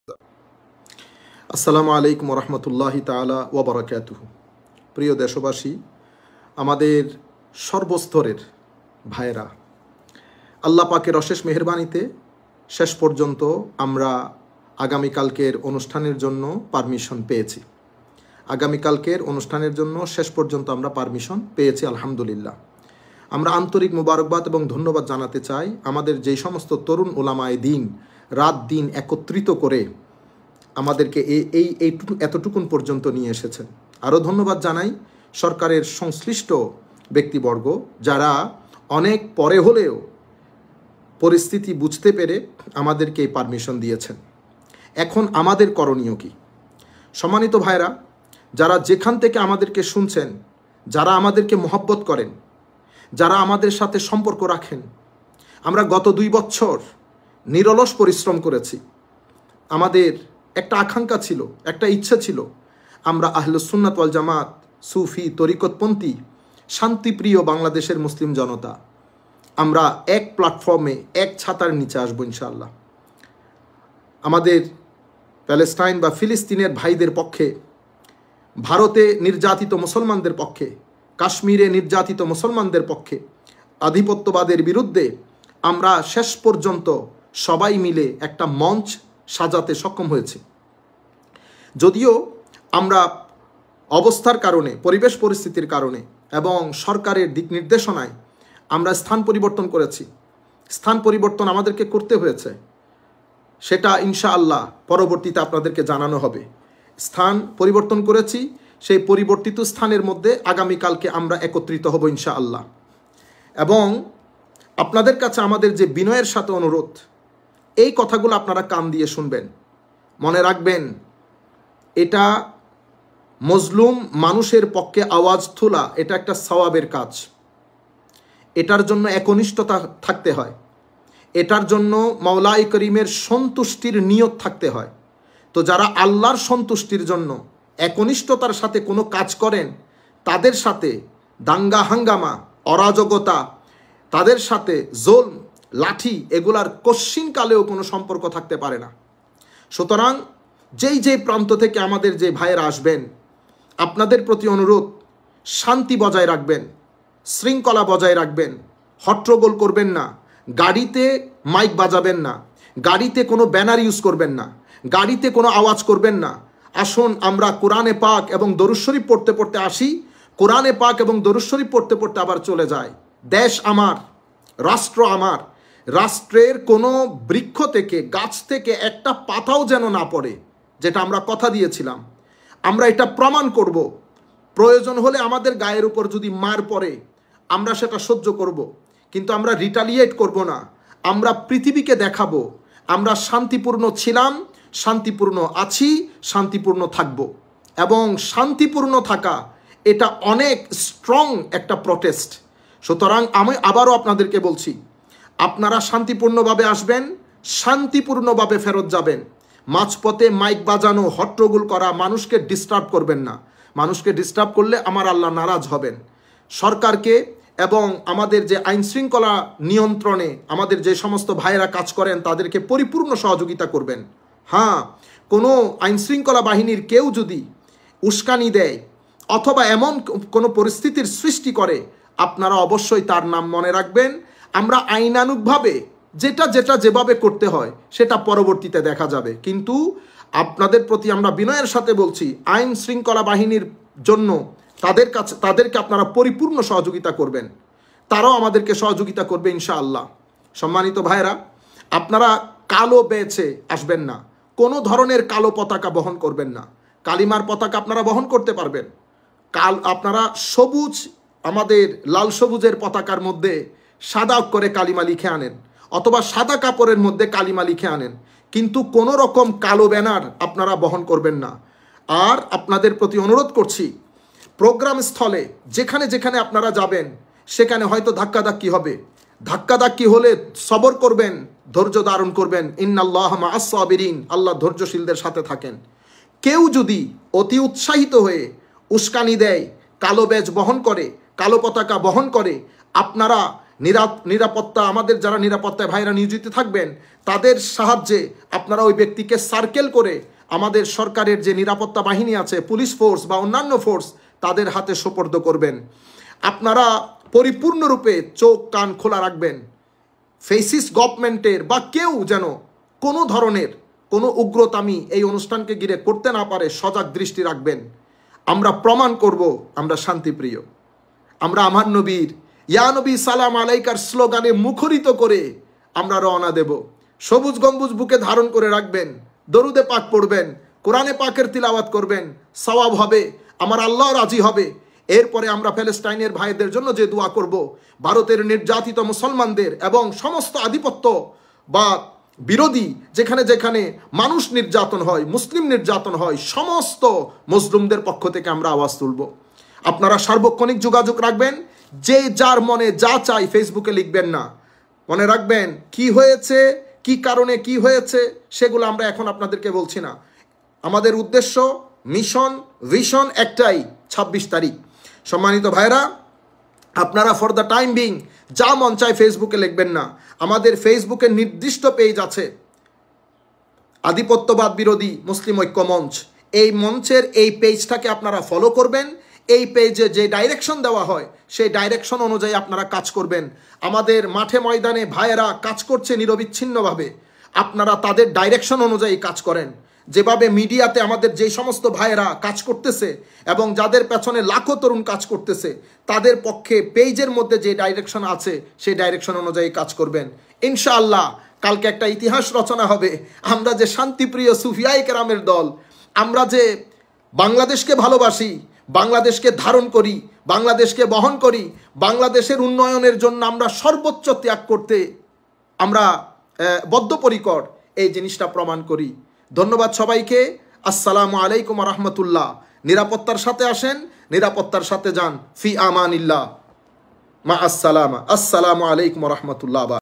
আসসালামু আলাইকুম রহমতুল্লাহি তাআলা ওয়া বারাকাতুহু। প্রিয় দেশবাসী, আমাদের সর্বস্তরের ভাইরা, আল্লাহ পাকের অশেষ মেহেরবানিতে শেষ পর্যন্ত আমরা আগামীকালকের অনুষ্ঠানের জন্য পারমিশন পেয়েছি। আগামীকালকের অনুষ্ঠানের জন্য শেষ পর্যন্ত আমরা পারমিশন পেয়েছি, আলহামদুলিল্লাহ। আমরা আন্তরিক মুবারকবাদ এবং ধন্যবাদ জানাতে চাই আমাদের যেই সমস্ত তরুণ উলামায়ে দ্বীন রাত দিন একত্রিত করে আমাদেরকে এতটুকুন পর্যন্ত নিয়ে এসেছেন। আরও ধন্যবাদ জানাই সরকারের সংশ্লিষ্ট ব্যক্তিবর্গ, যারা অনেক পরে হলেও পরিস্থিতি বুঝতে পেরে আমাদেরকে এই পারমিশন দিয়েছেন। এখন আমাদের করণীয় কি? সম্মানিত ভাইরা, যারা যেখান থেকে আমাদেরকে শুনছেন, যারা আমাদেরকে মহব্বত করেন, যারা আমাদের সাথে সম্পর্ক রাখেন, আমরা গত 2 বছর নিরলস পরিশ্রম করেছি। আমাদের একটা আকাঙ্ক্ষা ছিল, একটা ইচ্ছা ছিল, আমরা আহলুস সুন্নাত ওয়াল জামাত, সুফি, তরিকতপন্থী, শান্তিপ্রিয় বাংলাদেশের মুসলিম জনতা আমরা এক প্ল্যাটফর্মে, এক ছাতার নিচে আসবো ইনশাআল্লাহ। আমাদের প্যালেস্টাইন বা ফিলিস্তিনের ভাইদের পক্ষে, ভারতে নির্যাতিত মুসলমানদের পক্ষে, কাশ্মীরে নির্যাতিত মুসলমানদের পক্ষে, আধিপত্যবাদের বিরুদ্ধে আমরা শেষ পর্যন্ত সবাই মিলে একটা মঞ্চ সাজাতে সক্ষম হয়েছে। যদিও আমরা অবস্থার কারণে, পরিবেশ পরিস্থিতির কারণে এবং সরকারের দিক নির্দেশনায় আমরা স্থান পরিবর্তন করেছি। স্থান পরিবর্তন আমাদেরকে করতে হয়েছে, সেটা ইনশাআল্লাহ পরবর্তীতে আপনাদেরকে জানানো হবে। স্থান পরিবর্তন করেছি, সেই পরিবর্তিত স্থানের মধ্যে আগামীকালকে আমরা একত্রিত হব ইনশাআল্লাহ। এবং আপনাদের কাছে আমাদের যে বিনয়ের সাথে অনুরোধ, এই কথাগুলো আপনারা কান দিয়ে শুনবেন। মনে রাখবেন, এটা মজলুম মানুষের পক্ষে আওয়াজ তোলা, এটা একটা সওয়াবের কাজ। এটার জন্য একনিষ্ঠতা থাকতে হয়, এটার জন্য মাওলাই করিমের সন্তুষ্টির নিয়ত থাকতে হয়। তো যারা আল্লাহর সন্তুষ্টির জন্য একনিষ্ঠতার সাথে কোনো কাজ করেন, তাদের সাথে দাঙ্গা হাঙ্গামা, অরাজকতা, তাদের সাথে জুলম, লাঠি, এগুলার কশ্চিনকালেও কোনো সম্পর্ক থাকতে পারে না। সুতরাং যেই প্রান্ত থেকে আমাদের যে ভাইয়েরা আসবেন, আপনাদের প্রতি অনুরোধ, শান্তি বজায় রাখবেন, শৃঙ্খলা বজায় রাখবেন, হট্টগোল করবেন না, গাড়িতে মাইক বাজাবেন না, গাড়িতে কোনো ব্যানার ইউজ করবেন না, গাড়িতে কোনো আওয়াজ করবেন না। আসুন আমরা কোরআনে পাক এবং দরুদ শরীফ পড়তে পড়তে আসি, কোরআনে পাক এবং দরুদ শরীফ পড়তে পড়তে আবার চলে যায়। দেশ আমার, রাষ্ট্র আমার, রাষ্ট্রের কোনো বৃক্ষ থেকে, গাছ থেকে একটা পাতাও যেন না পড়ে, যেটা আমরা কথা দিয়েছিলাম। আমরা এটা প্রমাণ করব। প্রয়োজন হলে আমাদের গায়ের উপর যদি মার পড়ে, আমরা সেটা সহ্য করব, কিন্তু আমরা রিটালিয়েট করব না। আমরা পৃথিবীকে দেখাবো আমরা শান্তিপূর্ণ ছিলাম, শান্তিপূর্ণ আছি, শান্তিপূর্ণ থাকব। এবং শান্তিপূর্ণ থাকা এটা অনেক স্ট্রং একটা প্রটেস্ট। সুতরাং আমি আবারও আপনাদেরকে বলছি, আপনারা শান্তিপূর্ণভাবে আসবেন, শান্তিপূর্ণভাবে ফেরত যাবেন। মাঝপথে মাইক বাজানো, হট্টগোল করা, মানুষকে ডিস্টার্ব করবেন না। মানুষকে ডিস্টার্ব করলে আমার আল্লাহ নারাজ হবেন। সরকারকে এবং আমাদের যে আইন শৃঙ্খলা নিয়ন্ত্রণে আমাদের যে সমস্ত ভাইয়েরা কাজ করেন, তাদেরকে পরিপূর্ণ সহযোগিতা করবেন। হ্যাঁ, কোনো আইন শৃঙ্খলা বাহিনীর কেউ যদি উস্কানি দেয় অথবা এমন কোনো পরিস্থিতির সৃষ্টি করে, আপনারা অবশ্যই তার নাম মনে রাখবেন। আমরা আইনানুগভাবে যেটা যেভাবে করতে হয় সেটা পরবর্তীতে দেখা যাবে। কিন্তু আপনাদের প্রতি আমরা বিনয়ের সাথে বলছি, আইন শৃঙ্খলা বাহিনীর জন্য তাদেরকে আপনারা পরিপূর্ণ সহযোগিতা করবেন, তারাও আমাদেরকে সহযোগিতা করবে ইনশাআল্লাহ। সম্মানিত ভাইরা, আপনারা কালো বেছে আসবেন না, কোনো ধরনের কালো পতাকা বহন করবেন না। কালিমার পতাকা আপনারা বহন করতে পারবেন। আপনারা সবুজ, আমাদের লাল সবুজের পতাকার মধ্যে সাদা করে কালিমা লিখে আনেন, অথবা সাদা কাপড়ের মধ্যে কালিমা লিখে আনেন, কিন্তু কোনো রকম কালো ব্যানার আপনারা বহন করবেন না। আর আপনাদের প্রতি অনুরোধ করছি, প্রোগ্রাম স্থলে যেখানে যেখানে আপনারা যাবেন, সেখানে হয়তো ধাক্কাধাক্কি হবে। ধাক্কাধাক্কি হলে সবর করবেন, ধৈর্য ধারণ করবেন। ইন্নাল্লাহা মাআস সাবিরিন, আল্লাহ ধৈর্যশীলদের সাথে থাকেন। কেউ যদি অতি উৎসাহিত হয়ে উস্কানি দেয়, কালো ব্যাজ বহন করে, কালো পতাকা বহন করে, আপনারা নিরাপত্তা, আমাদের যারা নিরাপত্তায় ভাইরা নিয়োজিত থাকবেন তাদের সাহায্যে আপনারা ওই ব্যক্তিকে সার্কেল করে আমাদের সরকারের যে নিরাপত্তা বাহিনী আছে, পুলিশ ফোর্স বা অন্যান্য ফোর্স, তাদের হাতে সোপর্দ করবেন। আপনারা পরিপূর্ণরূপে চোখ কান খোলা রাখবেন। ফেসিস্ট গভর্নমেন্টের বা কেউ যেন কোনো ধরনের কোনো উগ্রতামি এই অনুষ্ঠানকে ঘিরে করতে না পারে, সজাগ দৃষ্টি রাখবেন। আমরা প্রমাণ করব আমরা শান্তিপ্রিয়। আমরা আমার নবীর ইয়া নবী সালাম আলাইকার স্লোগানে মুখরিত করে আমরা রওনা দেব। সবুজ গম্বুজ বুকে ধারণ করে রাখবেন, দরুদে পাক পড়বেন, কোরআনে পাকের তিলাওয়াত করবেন, সওয়াব হবে, আমার আল্লাহ রাজি হবে। এরপরে আমরা প্যালেস্টাইনের ভাইদের জন্য যে দোয়া করব, ভারতের নির্যাতিত মুসলমানদের এবং সমস্ত আধিপত্য বা বিরোধী যেখানে যেখানে মানুষ নির্যাতন হয়, মুসলিম নির্যাতন হয়, সমস্ত মুসলিমদের পক্ষ থেকে আমরা আওয়াজ তুলব। আপনারা সার্বক্ষণিক যোগাযোগ রাখবেন। যে যার মনে যা চাই ফেসবুকে লিখবেন না। মনে রাখবেন কি হয়েছে, কি কারণে কি হয়েছে সেগুলো আমরা এখন আপনাদেরকে বলছি না। আমাদের উদ্দেশ্য, মিশন, ভিশন একটাই, 26 তারিখ। সম্মানিত ভাইরা, আপনারা ফর দ্য টাইম বিং যা মন চায় ফেসবুকে লিখবেন না। আমাদের ফেসবুকে নির্দিষ্ট পেজ আছে, আধিপত্যবাদ বিরোধী মুসলিম ঐক্য মঞ্চ। এই মঞ্চের এই পেজটাকে আপনারা ফলো করবেন। এই পেজে যে ডাইরেকশন দেওয়া হয় সেই ডাইরেকশন অনুযায়ী আপনারা কাজ করবেন। আমাদের মাঠে ময়দানে ভাইয়েরা কাজ করছে নিরবিচ্ছিন্নভাবে, আপনারা তাদের ডাইরেকশন অনুযায়ী কাজ করেন। যেভাবে মিডিয়াতে আমাদের যে সমস্ত ভাইয়েরা কাজ করতেছে এবং যাদের পেছনে লাখো তরুণ কাজ করতেছে, তাদের পক্ষে পেজের মধ্যে যে ডাইরেকশন আছে সেই ডাইরেকশন অনুযায়ী কাজ করবেন। ইনশাআল্লাহ কালকে একটা ইতিহাস রচনা হবে। আমরা যে শান্তিপ্রিয় সুফিয়ায়ে কেরামের দল, আমরা যে বাংলাদেশকে ভালোবাসি, বাংলাদেশকে ধারণ করি, বাংলাদেশকে বহন করি, বাংলাদেশের উন্নয়নের জন্য আমরা সর্বোচ্চ ত্যাগ করতে আমরা বদ্ধপরিকর, এই জিনিসটা প্রমাণ করি। ধন্যবাদ সবাইকে। আসসালামু আলাইকুম ওয়া রাহমাতুল্লাহ। নিরাপত্তার সাথে আসেন, নিরাপত্তার সাথে যান। ফি আমানিল্লাহ, মা আসসালামা। আসসালামু আলাইকুম ওয়া রাহমাতুল্লাহ।